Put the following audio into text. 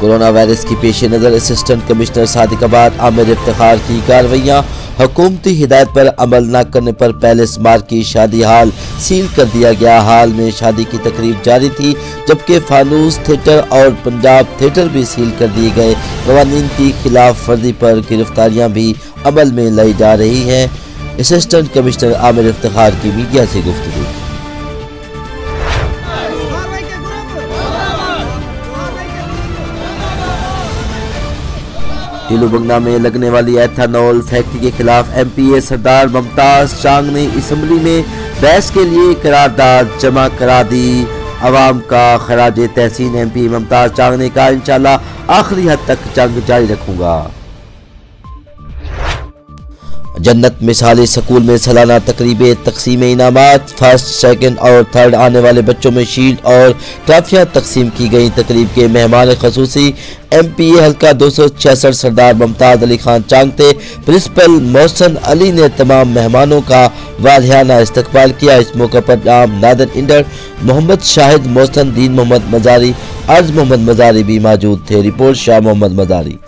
Corona virus की पेश नज़र असिस्टेंट कमिश्नर सादिक आबाद आमिर इफ्तिखार की कार्रवाइयां। हुकूमती हिदायत पर अमल न करने पर पैलेस मार्ग की शादी हाल सील कर दिया गया। हाल में शादी की तकरीब जारी थी, जबकि फानूस थिएटर और पंजाब थिएटर भी सील कर दिए गए। कवानीन की खिलाफ वर्जी पर गिरफ्तारियां भी अमल में लाई जा रही हैं। असिस्टेंट कमिश्नर आमिर इफ्तिखार की मीडिया से गुफ्तगू। बंगना में लगने वाली एथानॉल फैक्ट्री के खिलाफ एमपीए सरदार ममताज चांग ने असम्बली में बहस के लिए करारदाद जमा करा दी। अवाम का खराज तहसीन एमपी ममताज चांग ने कहा, इंशाल्लाह आखिरी हद तक जंग जारी रखूंगा। जन्नत मिसाली स्कूल में सालाना तकरीबें तकसीम इनामात। फर्स्ट, सेकंड और थर्ड आने वाले बच्चों में शील्ड और ट्रॉफियां तकसीम की गई। तकरीब के मेहमान खसूसी एमपीए हल्का 266 सरदार ममताज अली खान चांग थे। प्रिंसिपल मोहसन अली ने तमाम मेहमानों का वालियाना इस्तकबाल किया। इस मौके पर नाम नादर इंडर, मोहम्मद शाहिद, मोहसन दीन मोहम्मद मजारी, अर्ज मोहम्मद मजारी भी मौजूद थे। रिपोर्ट शाह मोहम्मद मजारी।